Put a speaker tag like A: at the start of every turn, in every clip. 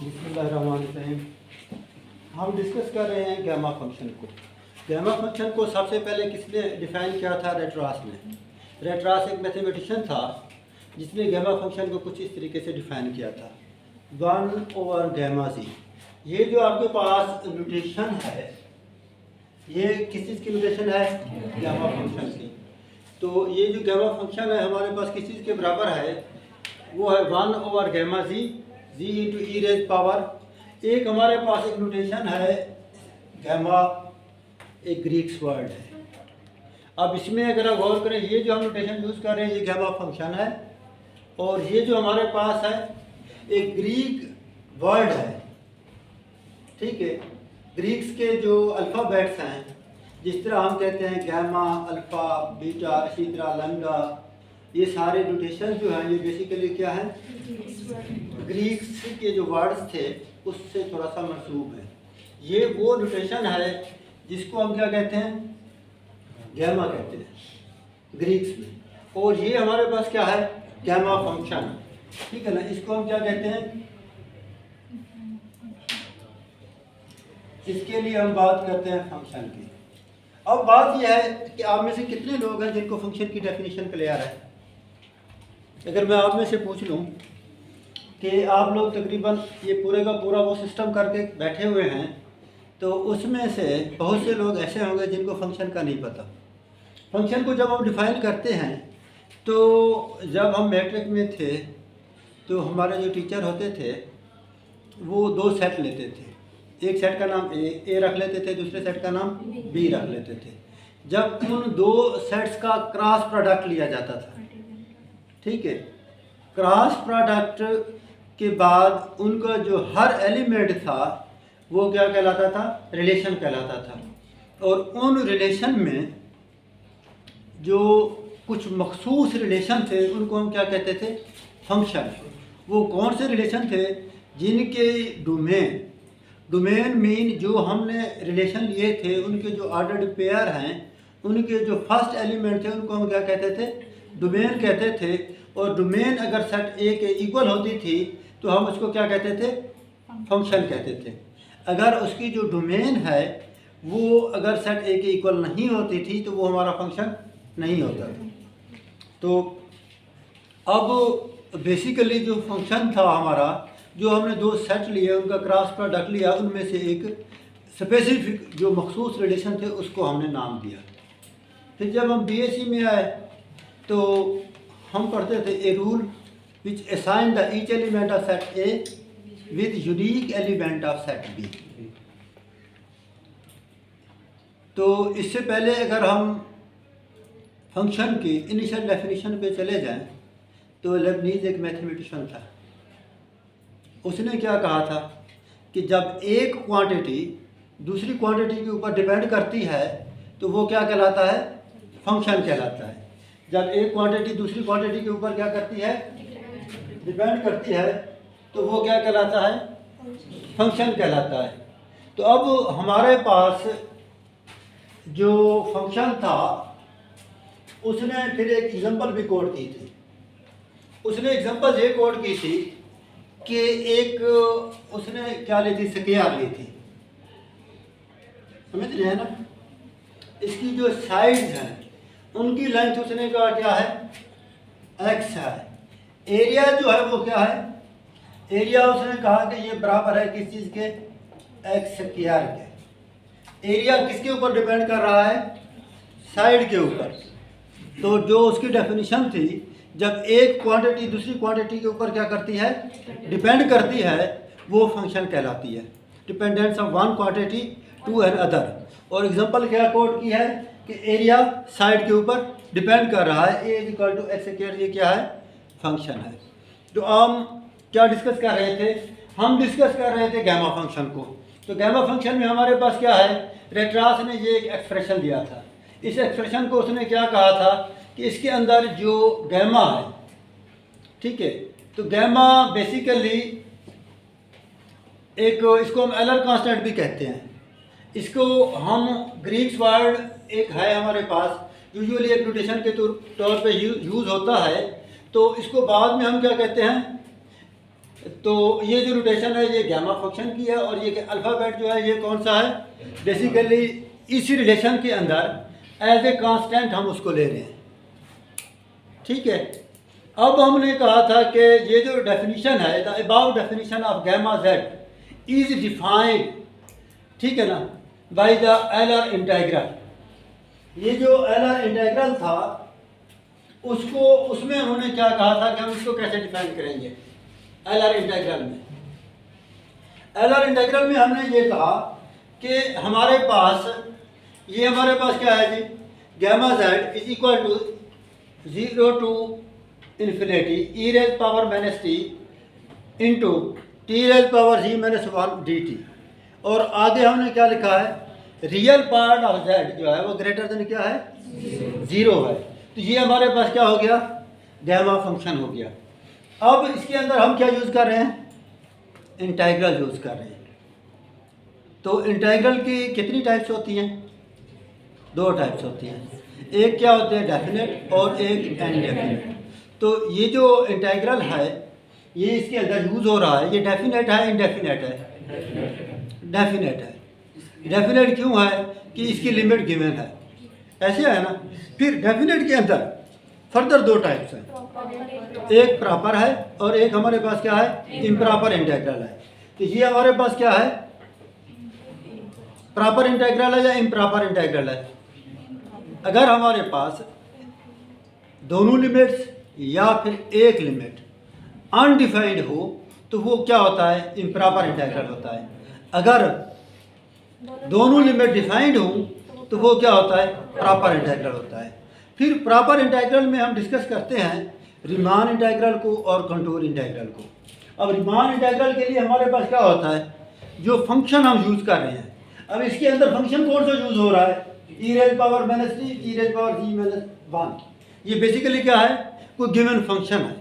A: बिस्मिल्लाहिर्रहमानिर्रहीम। हम डिस्कस कर रहे हैं गैमा फंक्शन को। गैमा फंक्शन को सबसे पहले किसने डिफ़ाइन किया था? रेट्रास ने। रेट्रास एक मैथमेटिशियन था जिसने गैमा फंक्शन को कुछ इस तरीके से डिफ़ाइन किया था, 1/γ z। ये जो आपके पास नोटेशन है, ये किस चीज़ की नोटेशन है? गैमा फंक्शन की। तो ये जो गैमा फंक्शन है हमारे पास किस चीज़ के बराबर है? वो है 1/γ z, z इंटू ई रेज पावर। एक हमारे पास एक नोटेशन है गैमा, एक ग्रीक्स वर्ड है। अब इसमें अगर आप गौर करें, ये जो हम नोटेशन यूज़ कर रहे हैं ये गैमा फंक्शन है, और ये जो हमारे पास है एक ग्रीक वर्ड है, ठीक है। ग्रीक्स के जो अल्फ़ाबेट्स हैं, जिस तरह हम कहते हैं गैमा, अल्फ़ा, बीटा, इसी तरह लैम्डा, ये सारे नोटेशन जो हैं ये बेसिकली क्या हैं? ग्रीक्स के जो वर्ड्स थे उससे थोड़ा सा मंसूब है। ये वो नोटेशन है जिसको हम क्या कहते हैं? गैमा कहते हैं ग्रीक्स में। और ये हमारे पास क्या है? गैमा फंक्शन, ठीक है ना। इसको हम क्या कहते हैं? इसके लिए हम बात करते हैं फंक्शन की। अब बात यह है कि आप में से कितने लोग हैं जिनको फंक्शन की डेफिनेशन क्लियर है? अगर मैं आप में से पूछ लूँ कि आप लोग तकरीबन ये पूरे का पूरा वो सिस्टम करके बैठे हुए हैं, तो उसमें से बहुत से लोग ऐसे होंगे जिनको फंक्शन का नहीं पता। फंक्शन को जब हम डिफ़ाइन करते हैं, तो जब हम मैट्रिक में थे तो हमारे जो टीचर होते थे वो दो सेट लेते थे। एक सेट का नाम ए रख लेते थे, दूसरे सेट का नाम बी रख लेते थे। जब उन दो सेट्स का क्रॉस प्रोडक्ट लिया जाता था, ठीक है, क्रॉस प्रोडक्ट के बाद उनका जो हर एलिमेंट था वो क्या कहलाता था? रिलेशन कहलाता था। और उन रिलेशन में जो कुछ मखसूस रिलेशन थे उनको हम क्या कहते थे? फंक्शन। वो कौन से रिलेशन थे? जिनके डोमेन मीन जो हमने रिलेशन लिए थे उनके जो ऑर्डर्ड पेयर हैं, उनके जो फर्स्ट एलिमेंट थे उनको हम क्या कहते थे? डोमेन कहते थे। और डोमेन अगर सेट ए के इक्वल होती थी तो हम उसको क्या कहते थे? फंक्शन कहते थे। अगर उसकी जो डोमेन है वो अगर सेट ए के इक्वल नहीं होती थी तो वो हमारा फंक्शन नहीं होता था। तो अब बेसिकली जो फंक्शन था हमारा, जो हमने दो सेट लिए उनका क्रॉस प्रोडक्ट लिया, उनमें से एक स्पेसिफिक जो मखसूस रिलेशन थे उसको हमने नाम दिया। फिर जब हम बीएससी में आए तो हम पढ़ते थे a rule which assign the each element of set A with unique element of set B. तो इससे पहले अगर हम फंक्शन की इनिशियल डेफिनेशन पे चले जाएं, तो लेबनीज एक मैथमेटिशियन था। उसने क्या कहा था कि जब एक क्वांटिटी दूसरी क्वांटिटी के ऊपर डिपेंड करती है तो वो क्या कहलाता है? फंक्शन कहलाता है। जब एक क्वांटिटी दूसरी क्वांटिटी के ऊपर क्या करती है? डिपेंड करती है, तो वो क्या कहलाता है? फंक्शन कहलाता है। तो अब हमारे पास जो फंक्शन था उसने फिर एक एग्जांपल भी कोड की थी। उसने एग्जांपल ये कोड की थी कि एक उसने क्या ली थी? स्क्वायर ली थी, समझ रहे हैं ना। इसकी जो साइड्स हैं उनकी लेंथ उसने कहा क्या है? एक्स है। एरिया जो है वो क्या है? एरिया उसने कहा कि ये बराबर है किस चीज़ के? एक्स स्क्वायर के। एरिया किसके ऊपर डिपेंड कर रहा है? साइड के ऊपर। तो जो उसकी डेफिनेशन थी, जब एक क्वांटिटी दूसरी क्वांटिटी के ऊपर क्या करती है? डिपेंड करती है, वो फंक्शन कहलाती है। Dependence of one quantity to another. और एग्जांपल क्या कोड की है कि एरिया साइड के ऊपर डिपेंड कर रहा है, A is equal to X square. ये क्या है? फंक्शन है। तो हम क्या डिस्कस कर रहे थे? हम डिस्कस कर रहे थे गैमा फंक्शन को। तो गैमा फंक्शन में हमारे पास क्या है? रेट्रास ने ये एक एक्सप्रेशन दिया था। इस एक्सप्रेशन को उसने क्या कहा था कि इसके अंदर जो गैमा है, ठीक है, तो गैमा बेसिकली एक, इसको हम एलर कांस्टेंट भी कहते हैं। इसको हम ग्रीक्स वर्ड एक है हमारे पास, यूजुअली एक नोटेशन के तौर पे यूज़ होता है। तो इसको बाद में हम क्या कहते हैं? तो ये जो रोटेशन है ये गामा फंक्शन की है, और ये अल्फ़ाबेट जो है ये कौन सा है, बेसिकली इसी रिलेशन के अंदर एज ए कांस्टेंट हम उसको ले रहे हैं। ठीक है, अब हमने कहा था कि ये जो डेफिनेशन है, the about definition of gamma Z is defined, ठीक है ना, बाय द एलर इंटीग्रल। ये जो एलर इंटीग्रल था उसको, उसमें उन्होंने क्या कहा था कि हम इसको कैसे डिफाइन करेंगे। एलर इंटीग्रल में, एलर इंटीग्रल में हमने ये कहा कि हमारे पास, ये हमारे पास क्या है जी, gamma Z is equal to 0 to infinity E raise power minus T into T raise power G minus 1 D T. और आगे हमने क्या लिखा है, रियल पार्ट ऑफ जेड जो है वो ग्रेटर देन क्या है, 0 है। तो ये हमारे पास क्या हो गया, गामा फंक्शन हो गया। अब इसके अंदर हम क्या यूज़ कर रहे हैं, इंटीग्रल यूज़ कर रहे हैं। तो इंटीग्रल की कितनी टाइप्स होती हैं, 2 टाइप्स होती हैं, एक क्या होते हैं डेफिनेट और एक इनडेफिनेट। तो ये जो इंटीग्रल है ये इसके अंदर यूज़ हो रहा है, ये डेफिनेट है इनडेफिनेट है, डेफिनेट है। डेफिनेट क्यों है कि इसकी लिमिट गिवन है, ऐसे है ना। फिर डेफिनेट के अंदर फर्दर 2 टाइप्स हैं, एक प्रॉपर है और एक हमारे पास क्या है, इम्प्रॉपर इंटीग्रल है। तो ये हमारे पास क्या है, प्रॉपर इंटीग्रल है या इम्प्रॉपर इंटीग्रल है। अगर हमारे पास दोनों लिमिट्स या फिर एक लिमिट अनडिफाइंड हो तो वो क्या होता है, इम्प्रॉपर इंटीग्रल होता है। अगर दोनों लिमिट डिफाइंड हो तो वो क्या होता है, प्रॉपर इंटीग्रल होता है। फिर प्रॉपर इंटीग्रल में हम डिस्कस करते हैं रीमान इंटीग्रल को और कंटूर इंटीग्रल को। अब रीमान इंटीग्रल के लिए हमारे पास क्या होता है, जो फंक्शन हम यूज़ कर रहे हैं, अब इसके अंदर फंक्शन कौन सा यूज़ हो रहा है, E raise power minus T E raise power G minus 1। ये बेसिकली क्या है, कोई गिवन फंक्शन है,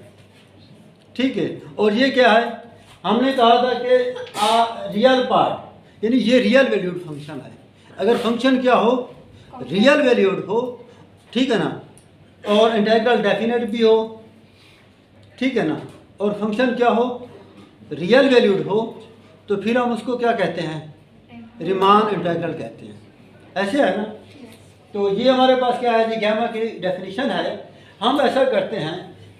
A: ठीक है। और ये क्या है, हमने कहा था कि रियल पार्ट, यानी ये रियल वैल्यूड फंक्शन है। अगर फंक्शन क्या हो, रियल वैल्यूड हो, ठीक है ना, और इंटीग्रल डेफिनेट भी हो, ठीक है ना, और फंक्शन क्या हो, रियल वैल्यूड हो, तो फिर हम उसको क्या कहते हैं, रीमान इंटीग्रल कहते हैं, ऐसे है ना। तो ये हमारे पास क्या है जी, गामा की डेफिनेशन है। हम ऐसा करते हैं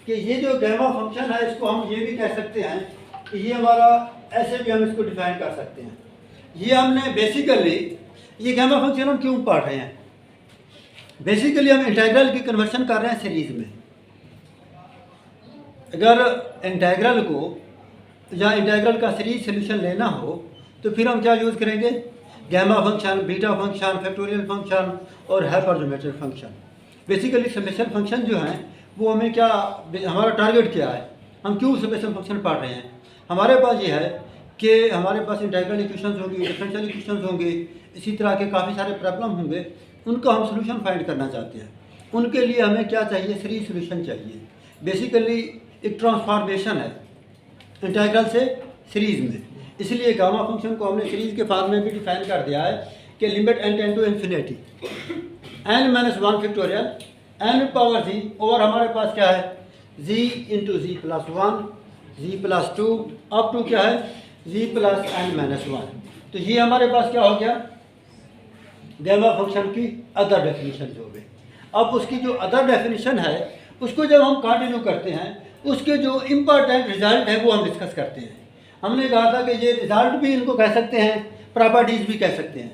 A: कि ये जो गामा फंक्शन है इसको हम ये भी कह सकते हैं कि ये हमारा, ऐसे भी हम इसको डिफाइन कर सकते हैं। ये हमने बेसिकली, ये गामा फंक्शन हम क्यों पढ़ रहे हैं, बेसिकली हम इंटीग्रल की कन्वर्शन कर रहे हैं सीरीज में। अगर इंटीग्रल को या इंटीग्रल का सीरीज सोल्यूशन लेना हो तो फिर हम क्या यूज़ करेंगे, gamma function, beta function, factorial function और hypergeometric function. Basically special function जो हैं वो हमें क्या, हमारा टारगेट क्या है, हम क्यों स्पेशल फंक्शन पढ़ रहे हैं। हमारे पास ये है कि हमारे पास इंटीग्रल इक्वेशंस होंगी, डिफरेंशियल इक्वेशंस होंगे, इसी तरह के काफ़ी सारे प्रॉब्लम होंगे, उनका हम सोल्यूशन फाइंड करना चाहते हैं। उनके लिए हमें क्या चाहिए, सीरीज सोल्यूशन चाहिए। बेसिकली एक ट्रांसफॉर्मेशन है इंटीग्रल से सीरीज में, इसलिए गामा फंक्शन को हमने सीरीज के फॉर्म में भी डिफाइन कर दिया है कि limit n tend to infinity n minus 1 factorial n power z over हमारे पास क्या है, z into z plus 1 z plus 2 up to क्या है, z प्लस n माइनस 1। तो ये हमारे पास क्या हो गया, गामा फंक्शन की अदर डेफिनेशन हो गई। अब उसकी जो अदर डेफिनेशन है उसको जब हम कंटिन्यू करते हैं, उसके जो इम्पोर्टेंट रिजल्ट है वो हम डिस्कस करते हैं। हमने कहा था कि ये रिजल्ट भी इनको कह सकते हैं, प्रॉपर्टीज़ भी कह सकते हैं।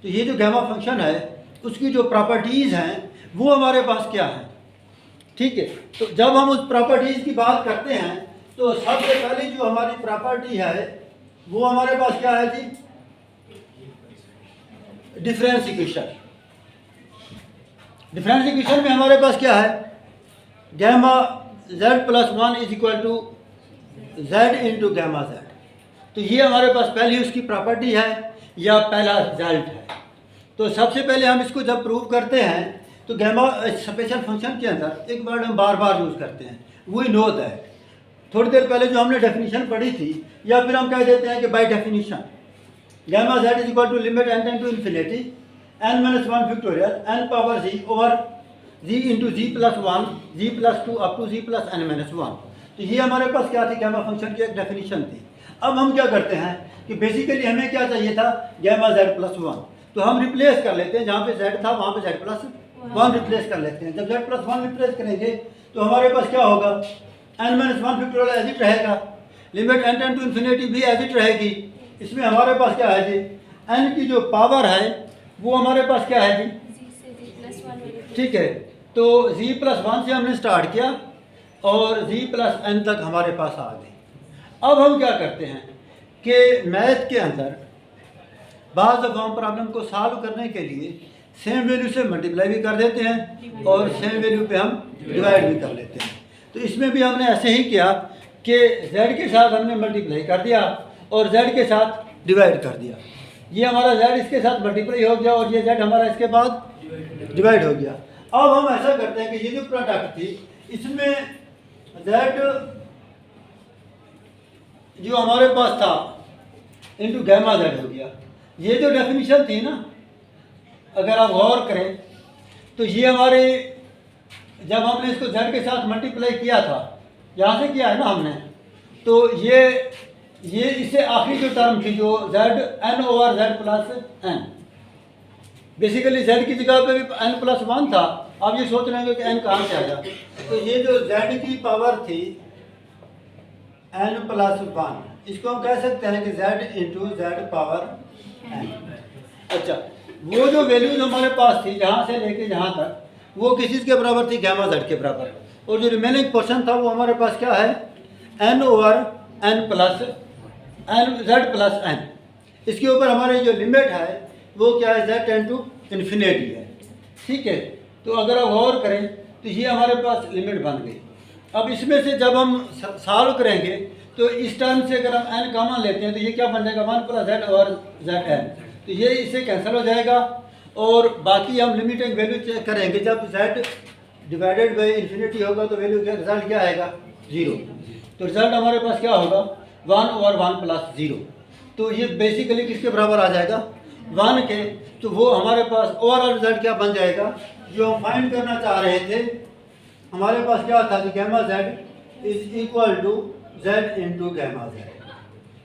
A: तो ये जो गामा फंक्शन है उसकी जो प्रॉपर्टीज़ हैं वो हमारे पास क्या है, ठीक है। तो जब हम उस प्रॉपर्टीज़ की बात करते हैं तो सबसे पहले जो हमारी प्रॉपर्टी है वो हमारे पास क्या है जी, डिफरेंस इक्वेशन। डिफरेंस इक्वेशन में हमारे पास क्या है, gamma z plus 1 is equal to z into gamma z। तो ये हमारे पास पहली उसकी प्रॉपर्टी है या पहला रिजल्ट है। तो सबसे पहले हम इसको जब प्रूव करते हैं तो गामा स्पेशल फंक्शन के अंदर एक वर्ड हम बार बार यूज़ करते हैं, वी नो दैट। थोड़ी देर पहले जो हमने डेफिनेशन पढ़ी थी, या फिर हम कह देते हैं कि by definition gamma z is equal to limit n tend to infinity n minus 1 factorial n power z over z into z plus 1 z plus 2 up to z plus n minus 1। तो तो ये हमारे पास क्या थी, gamma function की एक definition थी। अब हम क्या करते हैं कि बेसिकली हमें क्या चाहिए था, गैमा z प्लस 1। तो हम रिप्लेस कर लेते हैं, जहाँ पे z था वहाँ पे z प्लस 1 रिप्लेस कर लेते हैं। जब z प्लस 1 रिप्लेस करेंगे तो हमारे पास क्या होगा, n-1 फैक्टोरियल एज इट रहेगा, limit n tend to infinity भी एज इट रहेगी। इसमें हमारे पास क्या है जी, n की जो पावर है वो हमारे पास क्या है जी, ठीक है। तो z प्लस 1 से हमने स्टार्ट किया और z प्लस n तक हमारे पास आ गए। अब हम क्या करते हैं कि मैथ के अंदर बाज़ दफ़ा हम प्रॉब्लम को सॉल्व करने के लिए सेम वैल्यू से मल्टीप्लाई भी कर देते हैं और सेम वैल्यू पे हम डिवाइड भी कर लेते हैं। तो इसमें भी हमने ऐसे ही किया कि z के साथ हमने मल्टीप्लाई कर दिया और z के साथ डिवाइड कर दिया। ये हमारा z इसके साथ मल्टीप्लाई हो गया और ये z हमारा इसके बाद डिवाइड हो गया। अब हम ऐसा करते हैं कि ये जो प्रोडक्ट थी इसमें z जो हमारे पास था इंटू गैमा z हो गया। ये जो डेफिनेशन थी ना, अगर आप गौर करें तो ये हमारे, जब हमने इसको z के साथ मल्टीप्लाई किया था, यहाँ से किया है ना हमने, तो ये इससे आखिरी जो टर्म थी जो z n over z plus n, basically z की जगह पे भी n प्लस 1 था। आप ये सोच रहे होंगे कि n कहाँ से आया, तो ये जो z की पावर थी n प्लस 1, इसको हम कह सकते हैं कि z into Z power n। अच्छा, वो जो वैल्यूज हमारे पास थी जहाँ से लेके जहाँ तक, वो किस चीज़ के बराबर थी, गैमा z के बराबर। और जो रिमेनिंग पोर्शन था वो हमारे पास क्या है, n over n plus n z plus n। इसके ऊपर हमारी जो लिमिट है वो क्या है, z टेंड टू इन्फिनिटी है, ठीक है। तो अगर आप गौर करें तो ये हमारे पास लिमिट बन गई। अब इसमें से जब हम सॉल्व करेंगे तो इस टर्म से अगर हम n कॉमन लेते हैं तो ये क्या बन जाएगा, 1 प्लस z और zn। तो ये इससे कैंसिल हो जाएगा और बाकी हम लिमिटिंग वैल्यू चेक करेंगे। जब z डिवाइडेड बाई इन्फिनिटी होगा तो वैल्यू का रिजल्ट क्या आएगा, 0। तो रिजल्ट हमारे पास क्या होगा, 1 ओवर 1 प्लस 0। तो ये बेसिकली किसके बराबर आ जाएगा, 1 के। तो वो हमारे पास ओवरऑल रिजल्ट क्या बन जाएगा, जो हम फाइंड करना चाह रहे थे। हमारे पास क्या था कि gamma z is equal to z into gamma z।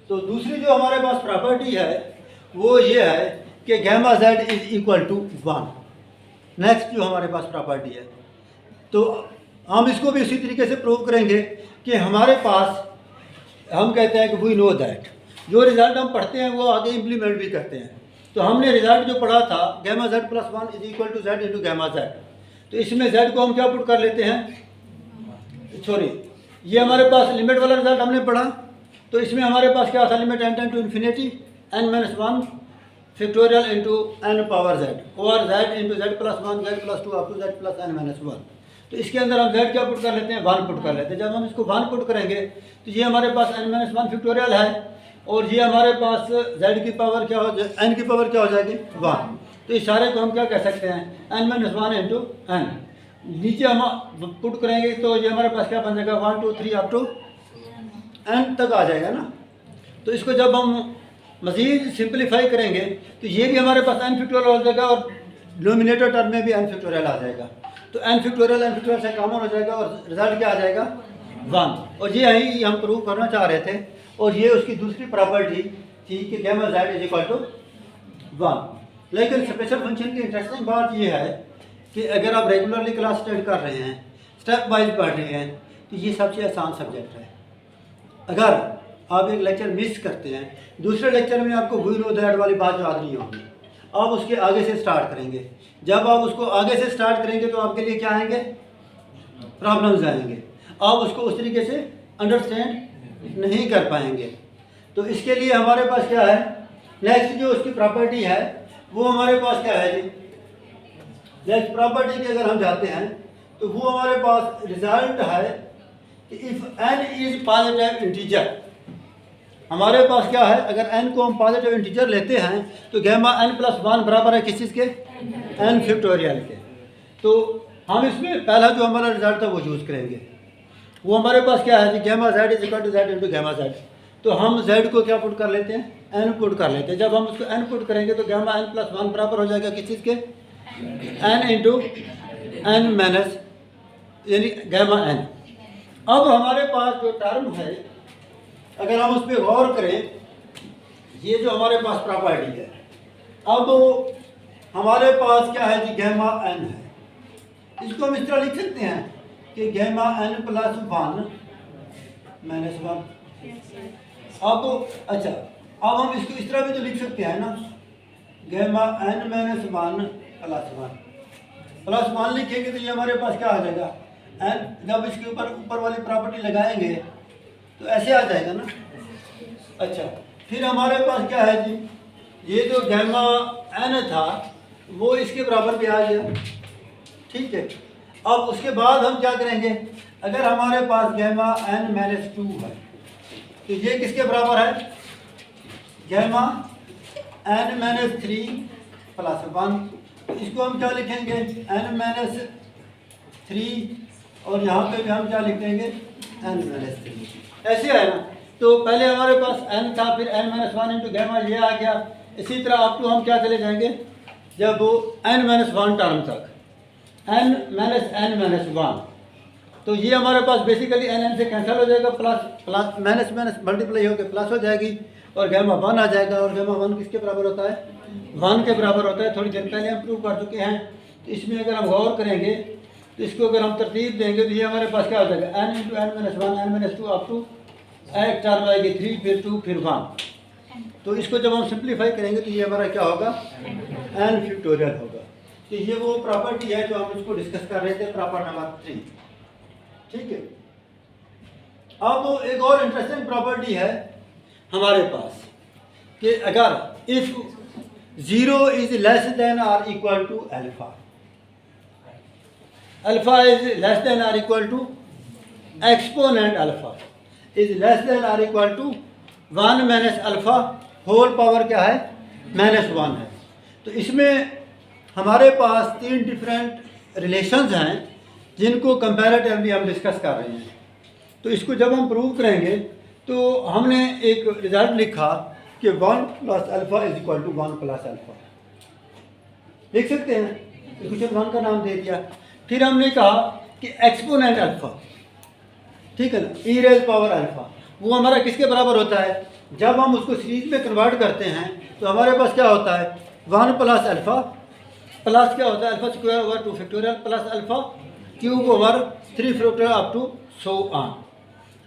A: तो दूसरी जो हमारे पास प्रॉपर्टी है वो ये है कि gamma z is equal to 1। Next जो हमारे पास प्रॉपर्टी है, तो हम इसको भी इसी तरीके से प्रूव करेंगे कि हमारे पास, हम कहते हैं कि वी नो दैट, जो रिज़ल्ट हम पढ़ते हैं वो आगे इम्प्लीमेंट भी करते हैं। तो हमने रिज़ल्ट जो पढ़ा था gamma z plus 1 is equal to z into gamma z, तो इसमें z को हम क्या पुट कर लेते हैं, सॉरी, ये हमारे पास लिमिट वाला रिजल्ट हमने पढ़ा। तो इसमें हमारे पास क्या था, limit n tend to infinity n-1 factorial into n power z over z into z plus 1 z plus 2 up to z plus n-1। तो इसके अंदर हम z क्या पुट कर लेते हैं, 1 पुट कर लेते हैं। जब हम इसको 1 पुट करेंगे तो ये हमारे पास n-1 फैक्टोरियल है और ये हमारे पास z की पावर क्या हो, n की पावर क्या हो जाएगी, 1। तो इस सारे को हम क्या कह सकते हैं, n-1 इंटू n। नीचे हम पुट करेंगे तो ये हमारे पास क्या बन जाएगा, 1 2 3 अप टू n तक आ जाएगा ना। तो इसको जब हम मज़ीद सिंपलीफाई करेंगे तो ये भी हमारे पास n फैक्टोरियल हो जाएगा और डिनोमिनेटर टर्म में भी n फैक्टोरियल आ जाएगा। तो n फैक्टोरियल से कॉमन हो जाएगा और रिजल्ट क्या आ जाएगा, 1। और ये यही हम प्रूव करना चाह रहे थे और ये उसकी दूसरी प्रॉपर्टी थी कि gamma z is equal to 1। लेकिन स्पेशल फंक्शन की इंटरेस्टिंग बात ये है कि अगर आप रेगुलरली क्लास अटेंड कर रहे हैं, स्टेप वाइज पढ़ रहे हैं, तो ये सबसे आसान सब्जेक्ट है। अगर आप एक लेक्चर मिस करते हैं, दूसरे लेक्चर में आपको वी नो दैट वाली बात याद नहीं होगी, आप उसके आगे से स्टार्ट करेंगे। जब आप उसको आगे से स्टार्ट करेंगे तो आपके लिए क्या आएंगे, प्रॉब्लम्स आएंगे, आप उसको उस तरीके से अंडरस्टैंड नहीं कर पाएंगे। तो इसके लिए हमारे पास क्या है, नेक्स्ट जो उसकी प्रॉपर्टी है वो हमारे पास क्या है जी, नेक्स्ट प्रॉपर्टी की अगर हम जाते हैं तो वो हमारे पास रिजल्ट है कि if n is positive integer, हमारे पास क्या है, अगर n को हम पॉजिटिव इंटीजर लेते हैं तो गैमा n प्लस 1 बराबर है किस चीज़ के, n फैक्टोरियल के। तो हम इसमें पहला जो हमारा रिजल्ट था वो यूज़ करेंगे। वो हमारे पास क्या है जी, gamma z is equal to z into gamma z। तो हम z को क्या पुट कर लेते हैं, n पुट कर लेते हैं। जब हम उसको n पुट करेंगे तो गैमा n प्लस 1 बराबर हो जाएगा किस चीज़ के, n इंटू n माइनस यानी गैमा n। अब हमारे पास जो टर्म है, अगर हम उस पर गौर करें, ये जो हमारे पास प्रॉपर्टी है, अब हमारे पास क्या है जी, गैमा एन है। इसको हम इस तरह लिख सकते हैं कि गैमा एन प्लस 1 माइनस 1। अब अच्छा, अब हम इसको इस तरह भी तो लिख सकते हैं ना, गैमा एन माइनस 1 प्लस 1 लिखेंगे तो ये हमारे पास क्या आ जाएगा, एन। जब इसके ऊपर वाली प्रॉपर्टी लगाएंगे तो ऐसे आ जाएगा ना। अच्छा, फिर हमारे पास क्या है जी, ये जो गैमा एन था वो इसके बराबर भी आ गया, ठीक है। अब उसके बाद हम क्या करेंगे, अगर हमारे पास गैमा एन माइनस 2 है तो ये किसके बराबर है, गैमा एन माइनस 3 प्लस 1। तो इसको हम क्या लिखेंगे, एन माइनस 3, और यहाँ पे भी हम क्या लिखेंगे, एन माइनस 3। ऐसे है ना। तो पहले हमारे पास एन था, फिर एन माइनस 1 इंटू गैमा ये आ गया। इसी तरह अप टू हम क्या चले जाएंगे, जब वो एन माइनस 1 टर्म तक, एन माइनस 1, तो ये हमारे पास बेसिकली एन से कैंसिल हो जाएगा, प्लस माइनस माइनस मल्टीप्लाई होकर प्लस हो जाएगी, और गैमा 1 आ जाएगा। और गैमा 1 किसके बराबर होता है, 1 के बराबर होता है। थोड़ी देर पहले हम प्रूव कर चुके हैं। तो इसमें अगर हम गौर करेंगे तो इसको अगर हम तरतीब देंगे तो ये हमारे पास क्या हो जाएगा, n into n minus 1 n minus 2 up to एक टर्म आएगी 3 फिर 2 फिर 1। तो इसको जब हम सिंप्लीफाई करेंगे तो ये हमारा क्या होगा, एन फैक्टोरियल होगा। तो ये वो प्रॉपर्टी है जो हम इसको डिस्कस कर रहे थे, प्रॉपर्टी नंबर 3, ठीक है। अब एक और इंटरेस्टिंग प्रॉपर्टी है हमारे पास कि अगर if 0 is less than or equal to alpha, alpha is less than or equal to exponent alpha is less than or equal to 1 minus alpha whole power क्या है, -1 है। तो इसमें हमारे पास 3 डिफरेंट रिलेशंस हैं जिनको कंपैरेटिवली हम डिस्कस कर रहे हैं। तो इसको जब हम प्रूव करेंगे तो हमने एक रिजल्ट लिखा कि 1 plus alpha is equal to 1 plus alpha, लिख सकते हैं, इक्वेशन 1 का नाम दे दिया। फिर हमने कहा कि एक्सपोनेंट अल्फा, ठीक है ना, ई रेज पावर अल्फा, वो हमारा किसके बराबर होता है, जब हम उसको सीरीज में कन्वर्ट करते हैं तो हमारे पास क्या होता है, 1 प्लस अल्फा प्लस क्या होता है, alpha square over 2 factorial plus alpha cube over 3 factorial up to so on.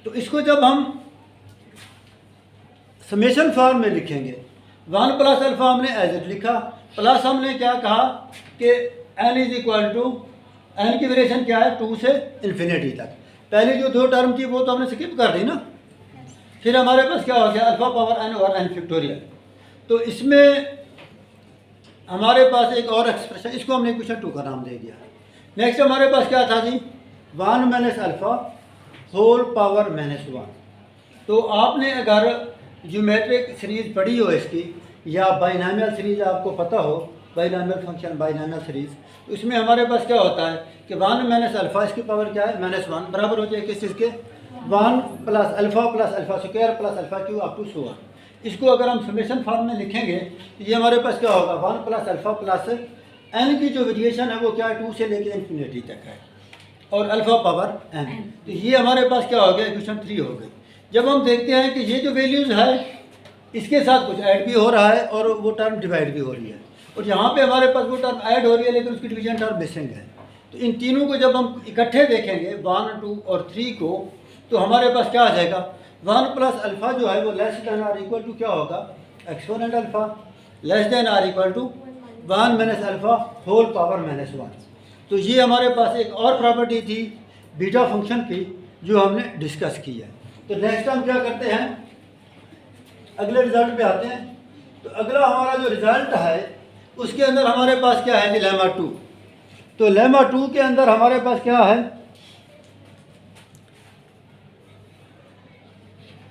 A: तो इसको जब हम समेशन फॉर्म में लिखेंगे, 1 प्लस अल्फा हमने एज इट लिखा, प्लस हमने क्या कहा कि n is equal to, n की वेरिएशन क्या है 2 से इन्फिनिटी तक। पहले जो 2 टर्म थी वो तो हमने स्किप कर दी ना। फिर हमारे पास क्या हो गया, अल्फा पावर एन और एन फैक्टोरियल। तो इसमें हमारे पास एक और एक्सप्रेशन, इसको हमने क्वेश्चन 2 का नाम दे दिया। नेक्स्ट हमारे पास क्या था जी, 1 माइनस अल्फा होल पावर -1। तो आपने अगर ज्योमेट्रिक सीरीज पढ़ी हो इसकी, या बाइनॉमियल सीरीज आपको पता हो, बाइनॉमियल फंक्शन बाइनॉमियल सीरीज, तो इसमें हमारे पास क्या होता है कि 1 माइनस अल्फा, इसकी पावर क्या है -1, बराबर हो जाए किस चीज़ के, 1 plus alpha square plus alpha cube up to so on. इसको अगर हम समेशन फॉर्म में लिखेंगे तो ये हमारे पास क्या होगा, 1 प्लस अल्फा प्लस एन की जो वेरिएशन है वो क्या है, 2 से लेकर इन्फिनिटी तक है, और अल्फा पावर एन। तो ये हमारे पास क्या हो गया, इक्वेशन 3 हो गई। जब हम देखते हैं कि ये जो वैल्यूज़ है इसके साथ कुछ ऐड भी हो रहा है और वो टर्म डिवाइड भी हो रही है, और यहाँ पे हमारे पास वो टर्म ऐड हो रही है लेकिन उसकी डिवीजन टर्म मिसिंग है। तो इन तीनों को जब हम इकट्ठे देखेंगे 1, 2 और 3 को, तो हमारे पास क्या आ जाएगा, 1 प्लस अल्फा जो है वो less than or equal to क्या होगा, exponent alpha less than or equal to 1 minus alpha whole power -1। तो ये हमारे पास एक और प्रॉपर्टी थी बीटा फंक्शन की जो हमने डिस्कस की है। तो नेक्स्ट हम क्या करते हैं, अगले रिजल्ट पे आते हैं। तो अगला हमारा जो रिजल्ट है उसके अंदर हमारे पास क्या है, लेमा 2। तो लेमा 2 के अंदर हमारे पास क्या है,